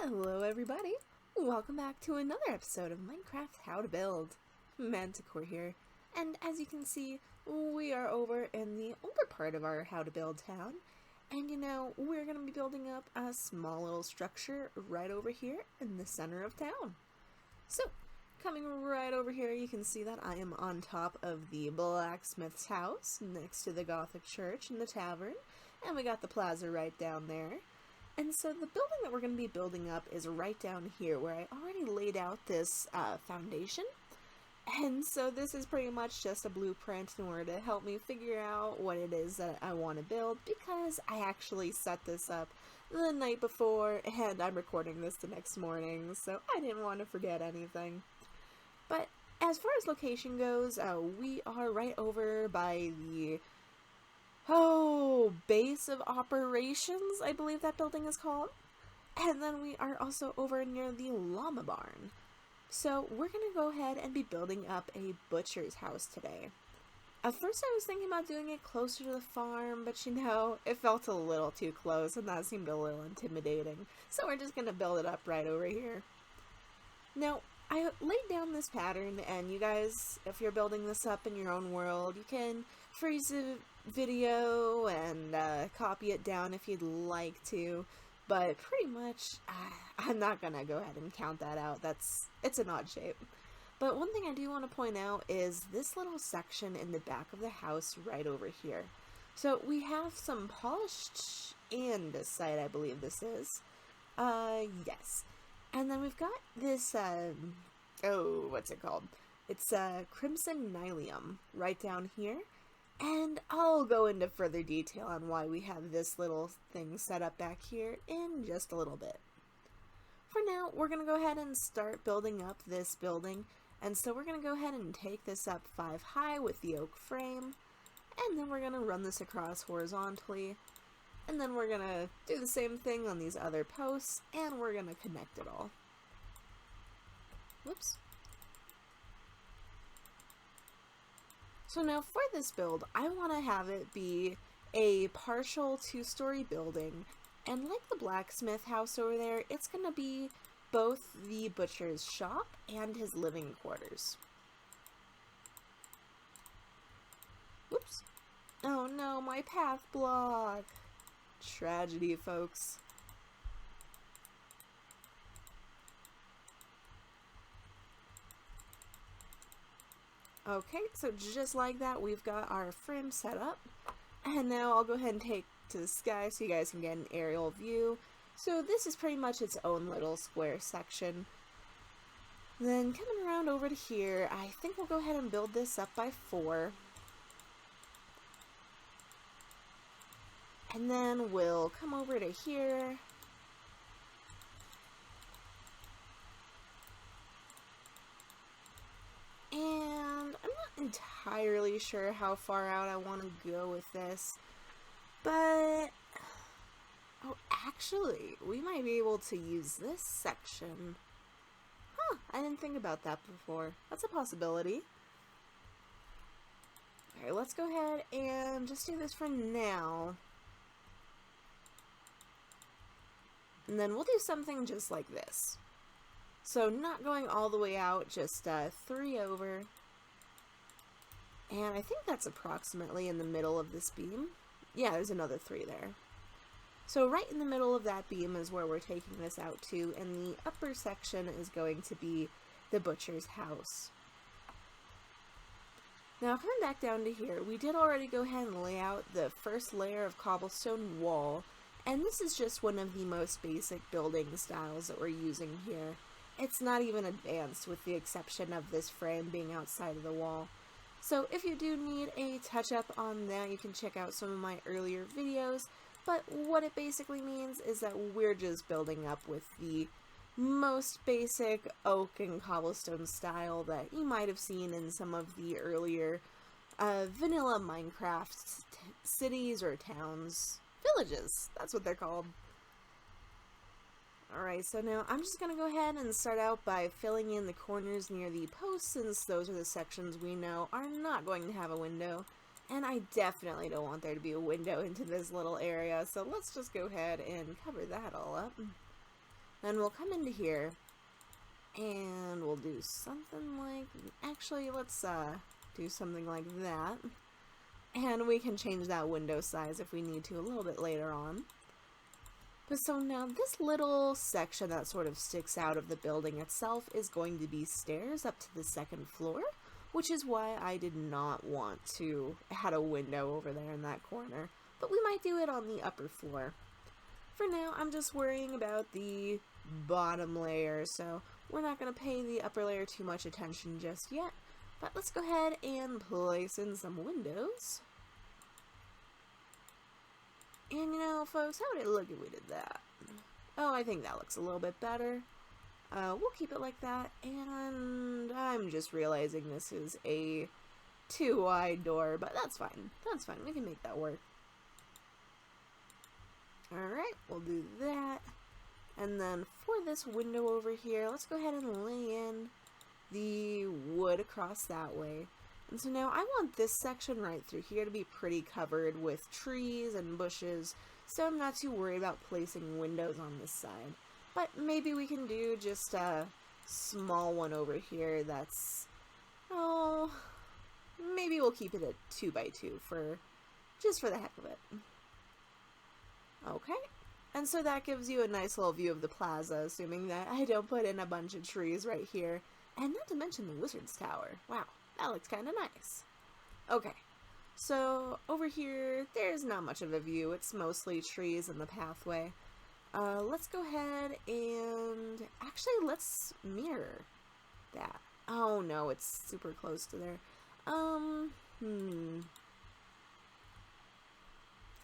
Hello everybody! Welcome back to another episode of Minecraft How to Build. Manticore here, and as you can see, we are over in the older part of our How to Build town, and we're going to be building up a small little structure right over here in the center of town. So, coming right over here, you can see that I am on top of the blacksmith's house, next to the Gothic church and the tavern, and we got the plaza right down there. And so the building that we're going to be building up is right down here where I already laid out this foundation. And so this is pretty much just a blueprint in order to help me figure out what it is that I want to build, because I actually set this up the night before and I'm recording this the next morning, so I didn't want to forget anything. But as far as location goes, we are right over by the base of operations, I believe that building is called. And then we are also over near the llama barn. So we're going to go ahead and be building up a butcher's house today. At first I was thinking about doing it closer to the farm, but it felt a little too close and that seemed a little intimidating. So we're just going to build it up right over here. Now, I laid down this pattern, and you guys, if you're building this up in your own world, you can freeze the video and copy it down if you'd like to, but pretty much I'm not gonna go ahead and count that out. It's an odd shape. But one thing I do want to point out is this little section in the back of the house right over here. So we have some polished andesite, I believe this is. Yes. And then we've got this, what's it called? It's crimson nylium right down here. And I'll go into further detail on why we have this little thing set up back here in just a little bit. For now, we're going to go ahead and start building up this building. And so we're going to go ahead and take this up 5 high with the oak frame. And then we're going to run this across horizontally. And then we're going to do the same thing on these other posts, and we're going to connect it all. Whoops. So now for this build, I want to have it be a partial 2-story building, and like the blacksmith house over there, it's going to be both the butcher's shop and his living quarters. Whoops. Oh no, my path block. Tragedy, folks. Okay, so just like that, we've got our frame set up. And now I'll go ahead and take to the sky so you guys can get an aerial view. So this is pretty much its own little square section. Then coming around over to here, I think we'll go ahead and build this up by 4. And then we'll come over to here. And I'm not entirely sure how far out I want to go with this. But, actually, we might be able to use this section. Huh, I didn't think about that before. That's a possibility. Alright, let's go ahead and just do this for now. And then we'll do something just like this. So not going all the way out, just 3 over. And I think that's approximately in the middle of this beam. Yeah, there's another 3 there. So right in the middle of that beam is where we're taking this out to, and the upper section is going to be the butcher's house. Now coming back down to here, we did already go ahead and lay out the first layer of cobblestone wall. And this is just one of the most basic building styles that we're using here. It's not even advanced, with the exception of this frame being outside of the wall. So if you do need a touch-up on that, you can check out some of my earlier videos. But what it basically means is that we're just building up with the most basic oak and cobblestone style that you might have seen in some of the earlier vanilla Minecraft cities or towns. Villages, that's what they're called. Alright, so now I'm just going to go ahead and start out by filling in the corners near the posts, since those are the sections we know are not going to have a window. And I definitely don't want there to be a window into this little area, so let's just go ahead and cover that all up. Then we'll come into here, and we'll do something like, actually, let's do something like that. And we can change that window size if we need to a little bit later on. But so now this little section that sort of sticks out of the building itself is going to be stairs up to the second floor, which is why I did not want to add a window over there in that corner. But we might do it on the upper floor. For now, I'm just worrying about the bottom layer, so we're not going to pay the upper layer too much attention just yet. But let's go ahead and place in some windows. And you know, folks, how would it look if we did that? Oh, I think that looks a little bit better. We'll keep it like that. And I'm just realizing this is a too wide door, but that's fine. That's fine. We can make that work. Alright, we'll do that. And then for this window over here, let's go ahead and lay in the wood across that way. And so now I want this section right through here to be pretty covered with trees and bushes, so I'm not too worried about placing windows on this side. But maybe we can do just a small one over here that's, oh, maybe we'll keep it at 2x2 just for the heck of it. Okay. And so that gives you a nice little view of the plaza, assuming that I don't put in a bunch of trees right here. And not to mention the Wizard's Tower. Wow, that looks kind of nice. Okay, so over here, there's not much of a view. It's mostly trees and the pathway. Let's go ahead and actually let's mirror that. Oh no, it's super close to there.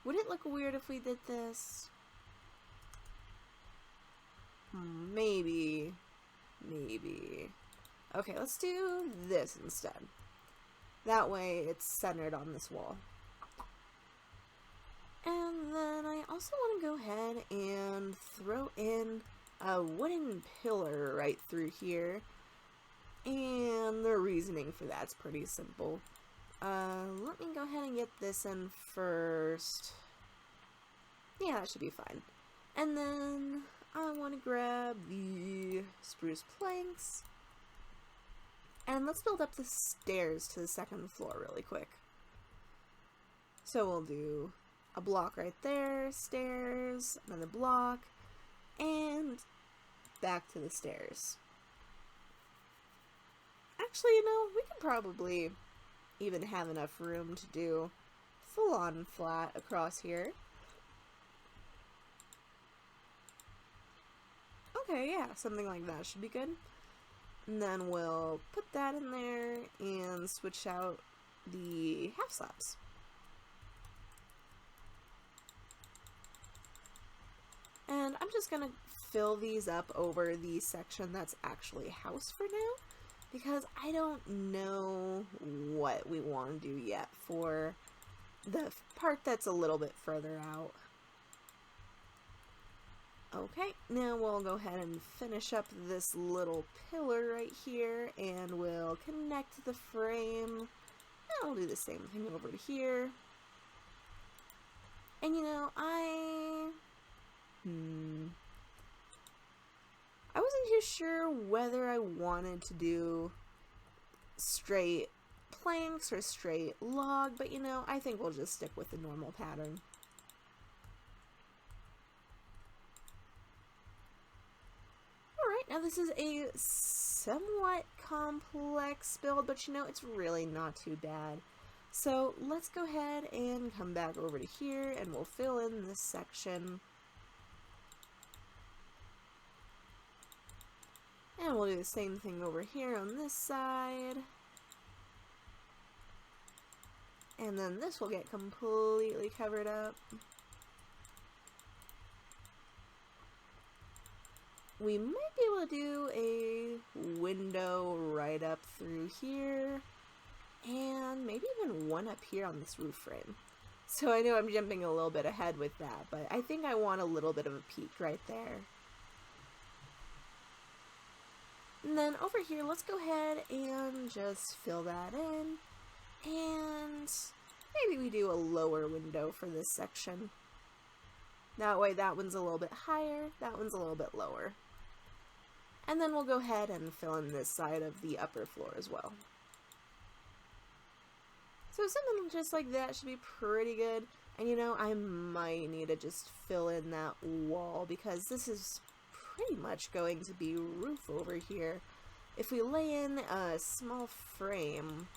Would it look weird if we did this? Maybe. Okay, let's do this instead. That way it's centered on this wall. And then I also want to go ahead and throw in a wooden pillar right through here. And the reasoning for that's pretty simple. Let me go ahead and get this in first. Yeah, that should be fine. And then I want to grab the spruce planks. And let's build up the stairs to the second floor really quick. So we'll do a block right there, stairs, another block, and back to the stairs. Actually, you know, we could probably even have enough room to do full-on flat across here. Okay, yeah, something like that should be good. And then we'll put that in there and switch out the half slabs. And I'm just gonna fill these up over the section that's actually house for now, because I don't know what we want to do yet for the part that's a little bit further out. Okay, now we'll go ahead and finish up this little pillar right here, and we'll connect the frame. And I'll do the same thing over to here. And you know, I wasn't too sure whether I wanted to do straight planks or straight log, but you know, I think we'll just stick with the normal pattern. Alright, now this is a somewhat complex build, but you know, it's really not too bad. So let's go ahead and come back over to here, and we'll fill in this section. And we'll do the same thing over here on this side. And then this will get completely covered up. We might be able to do a window right up through here, and maybe even one up here on this roof frame. So I know I'm jumping a little bit ahead with that, but I think I want a little bit of a peak right there. And then over here, let's go ahead and just fill that in, and maybe we do a lower window for this section. That way that one's a little bit higher, that one's a little bit lower. And then we'll go ahead and fill in this side of the upper floor as well. So something just like that should be pretty good. And you know, I might need to just fill in that wall because this is pretty much going to be roof over here. If we lay in a small frame,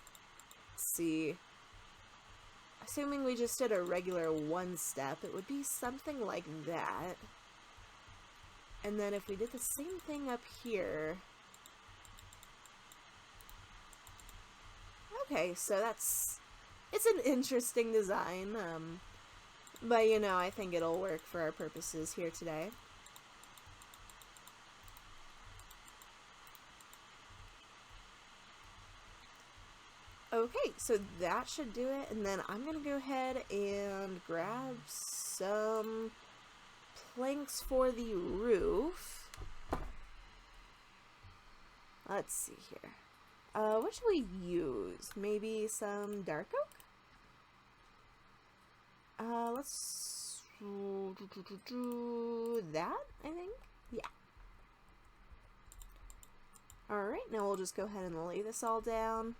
let's see, assuming we just did a regular one step, it would be something like that. And then if we did the same thing up here, okay, so it's an interesting design, but you know, I think it'll work for our purposes here today. Okay, so that should do it, and then I'm gonna go ahead and grab some planks for the roof. Let's see here. What should we use? Maybe some dark oak? Let's do that, I think. Yeah. Alright, now we'll just go ahead and lay this all down.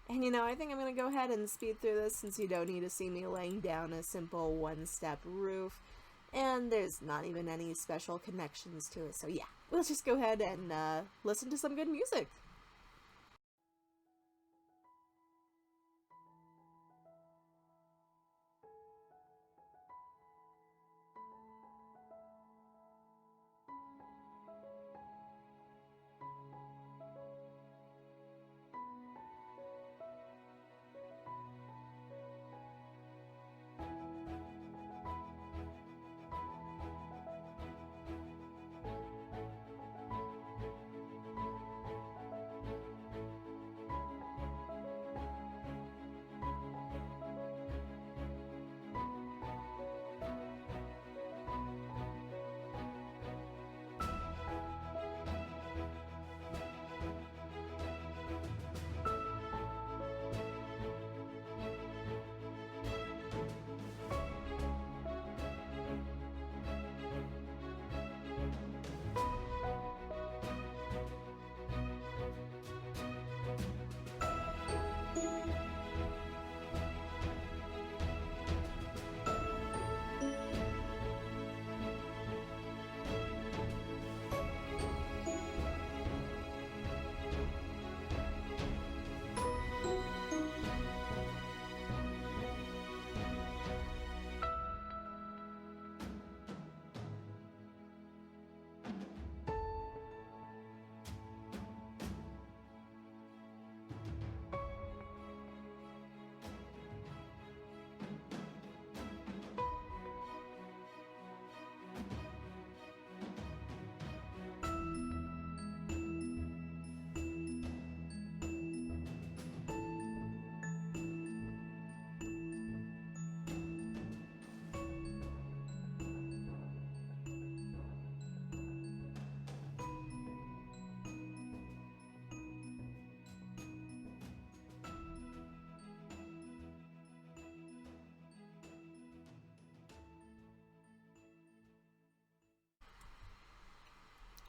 And you know, I think I'm going to go ahead and speed through this since you don't need to see me laying down a simple one-step roof. And there's not even any special connections to it. So yeah, we'll just go ahead and listen to some good music.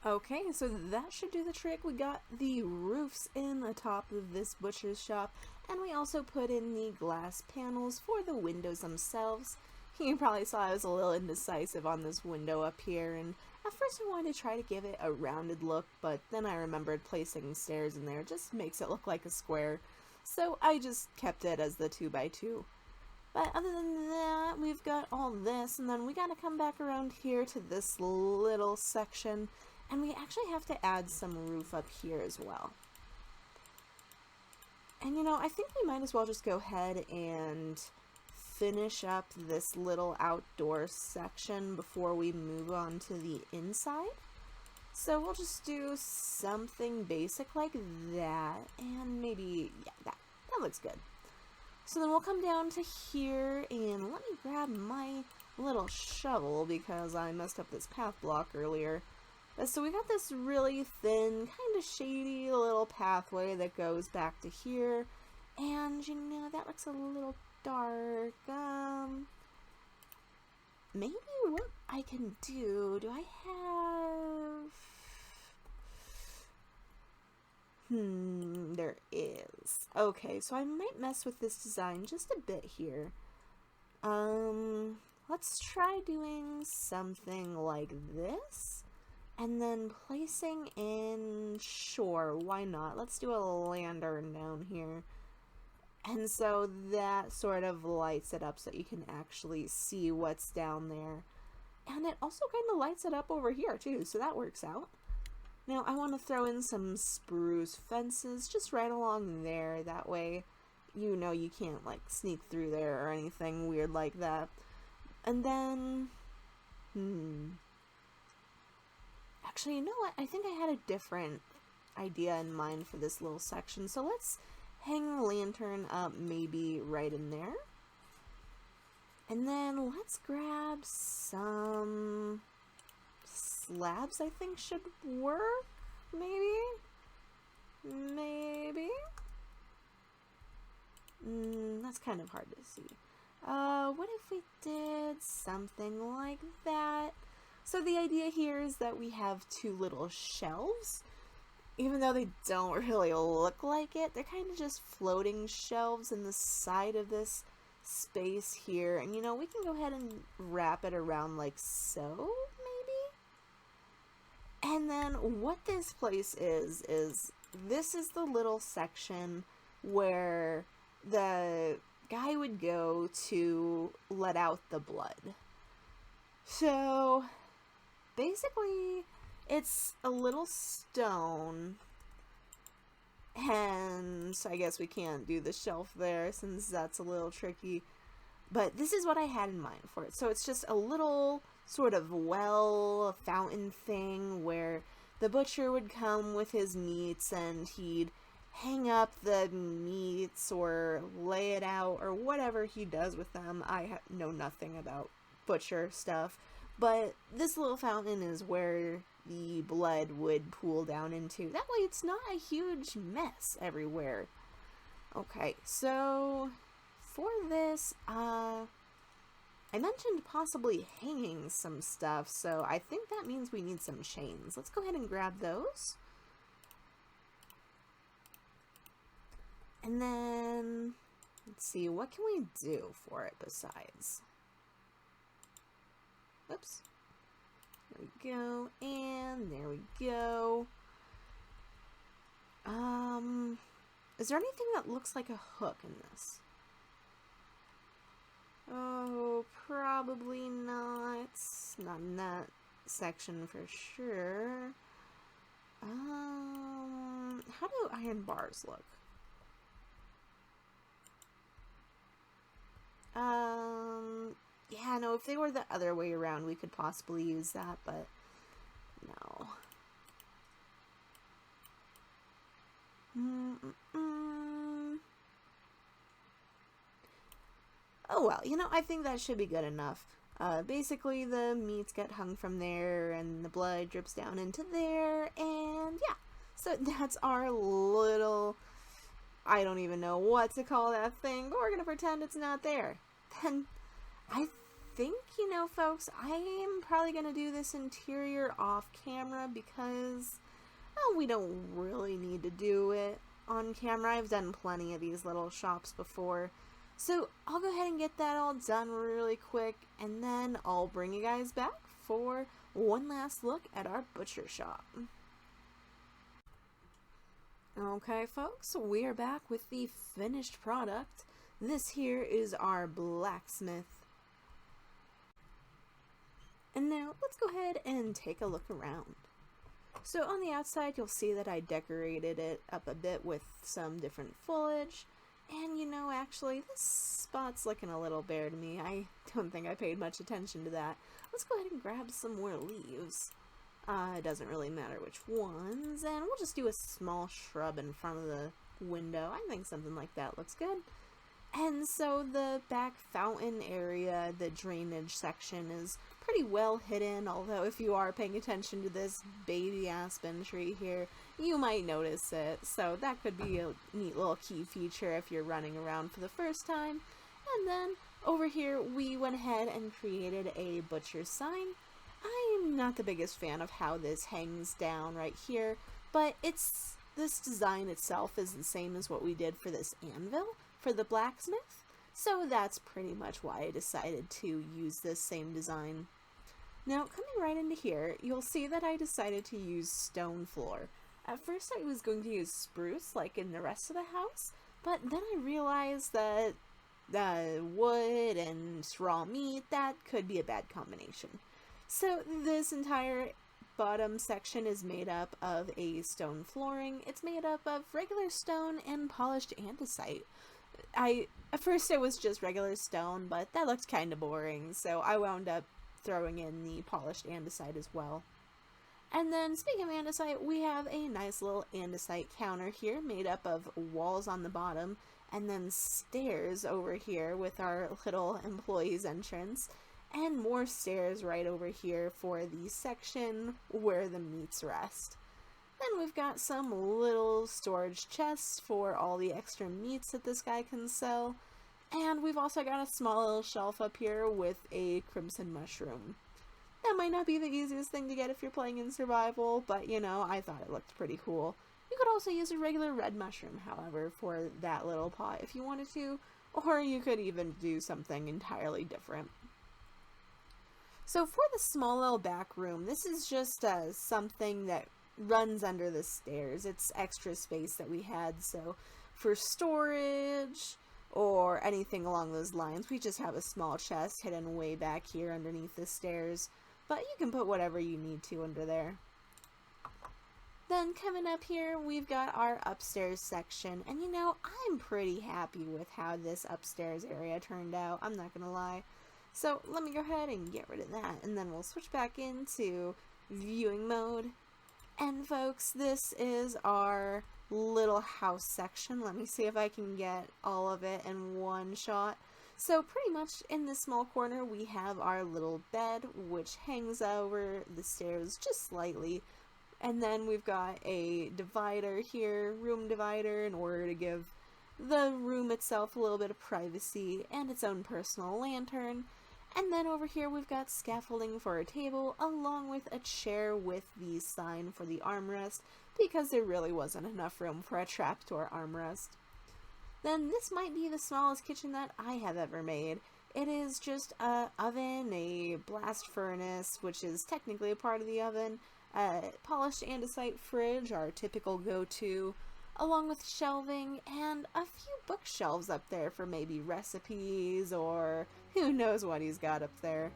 Okay, so that should do the trick. We got the roofs in the top of this butcher's shop, and we also put in the glass panels for the windows themselves. You probably saw I was a little indecisive on this window up here, and at first I wanted to try to give it a rounded look, but then I remembered placing stairs in there just makes it look like a square, so I just kept it as the 2x2. But other than that, we've got all this, and then we gotta come back around here to this little section, and we actually have to add some roof up here as well. And you know, I think we might as well just go ahead and finish up this little outdoor section before we move on to the inside. So we'll just do something basic like that, and maybe, yeah, that looks good. So then we'll come down to here, and let me grab my little shovel because I messed up this path block earlier. So we got this really thin, kind of shady little pathway that goes back to here, and you know, that looks a little dark. maybe what I can do I have... There is. Okay, so I might mess with this design just a bit here. Let's try doing something like this. And then placing in, sure, why not? Let's do a lantern down here. And so that sort of lights it up so you can actually see what's down there. And it also kind of lights it up over here too, so that works out. Now I want to throw in some spruce fences just right along there. That way, you know, you can't like sneak through there or anything weird like that. And then, actually, you know what? I think I had a different idea in mind for this little section. So let's hang the lantern up maybe right in there. And then let's grab some slabs, I think should work. Maybe. That's kind of hard to see. What if we did something like that? So the idea here is that we have two little shelves. Even though they don't really look like it, they're kind of just floating shelves in the side of this space here. And you know, we can go ahead and wrap it around like so, maybe? And then what this place is this is the little section where the guy would go to let out the blood. So basically it's a little stone, and so I guess we can't do the shelf there since that's a little tricky, but this is what I had in mind for it. So it's just a little sort of well fountain thing where the butcher would come with his meats and he'd hang up the meats or lay it out or whatever he does with them. I know nothing about butcher stuff, but this little fountain is where the blood would pool down into. That way it's not a huge mess everywhere. Okay, so for this, I mentioned possibly hanging some stuff, so I think that means we need some chains. Let's go ahead and grab those. And then, let's see, what can we do for it besides? Oops. There we go, and there we go. Is there anything that looks like a hook in this? Oh, probably not. Not in that section for sure. How do iron bars look? Yeah, no, if they were the other way around, we could possibly use that, but no. Oh well, you know, I think that should be good enough. Basically, the meats get hung from there, and the blood drips down into there, and yeah. So that's our little... I don't even know what to call that thing, but we're gonna pretend it's not there. Then, I think, you know, folks, I am probably gonna do this interior off camera because, well, we don't really need to do it on camera. I've done plenty of these little shops before. So I'll go ahead and get that all done really quick, and then I'll bring you guys back for one last look at our butcher shop. Okay, folks, we are back with the finished product. This here is our blacksmith. And now let's go ahead and take a look around. So on the outside, you'll see that I decorated it up a bit with some different foliage. And you know, actually, this spot's looking a little bare to me. I don't think I paid much attention to that. Let's go ahead and grab some more leaves. It doesn't really matter which ones, and we'll just do a small shrub in front of the window. I think something like that looks good. And so the back fountain area, the drainage section, is pretty well hidden, although if you are paying attention to this baby aspen tree here, you might notice it. So that could be a neat little key feature if you're running around for the first time. And then Over here, we went ahead and created a butcher's sign. I'm not the biggest fan of how this hangs down right here, but this design itself is the same as what we did for this anvil for the blacksmith, so that's pretty much why I decided to use this same design. Now, coming right into here, you'll see that I decided to use stone floor. At first I was going to use spruce like in the rest of the house, but then I realized that wood and raw meat, that could be a bad combination. So this entire bottom section is made up of a stone flooring. It's made up of regular stone and polished andesite. At first it was just regular stone, but that looked kind of boring, so I wound up throwing in the polished andesite as well. And then, speaking of andesite, we have a nice little andesite counter here made up of walls on the bottom and then stairs over here with our little employee's entrance, and more stairs right over here for the section where the meats rest. Then we've got some little storage chests for all the extra meats that this guy can sell, and we've also got a small little shelf up here with a crimson mushroom. That might not be the easiest thing to get if you're playing in survival, but you know, I thought it looked pretty cool. You could also use a regular red mushroom, however, for that little pot if you wanted to, or you could even do something entirely different. So for the small little back room, this is just something that runs under the stairs. It's extra space that we had, so for storage or anything along those lines, we just have a small chest hidden way back here underneath the stairs. But you can put whatever you need to under there. Then coming up here, we've got our upstairs section, and you know, I'm pretty happy with how this upstairs area turned out, I'm not gonna lie. So let me go ahead and get rid of that, and then we'll switch back into viewing mode. And folks, this is our little house section. Let me see if I can get all of it in one shot. So pretty much in this small corner we have our little bed, which hangs over the stairs just slightly, and then we've got a divider here, room divider, in order to give the room itself a little bit of privacy and its own personal lantern. And then over here we've got scaffolding for a table, along with a chair with the sign for the armrest, because there really wasn't enough room for a trapdoor armrest. Then this might be the smallest kitchen that I have ever made. It is just a oven, a blast furnace, which is technically a part of the oven, a polished andesite fridge, our typical go-to, along with shelving, and a few bookshelves up there for maybe recipes, or who knows what he's got up there.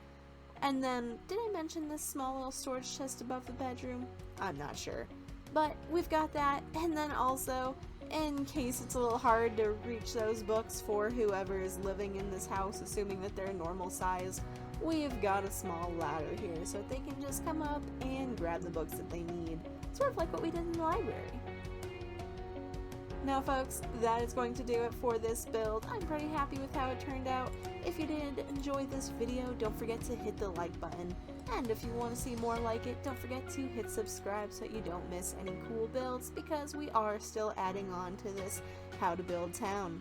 And then, did I mention this small little storage chest above the bedroom? I'm not sure. But we've got that, and then also, in case it's a little hard to reach those books for whoever is living in this house, assuming that they're normal size, we've got a small ladder here so that they can just come up and grab the books that they need. Sort of like what we did in the library. Now folks, that is going to do it for this build. I'm pretty happy with how it turned out. If you did enjoy this video, don't forget to hit the like button. And if you want to see more like it, don't forget to hit subscribe so you don't miss any cool builds, because we are still adding on to this how to build town.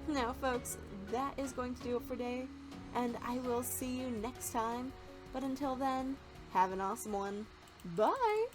Now folks, that is going to do it for today, and I will see you next time. But until then, have an awesome one. Bye!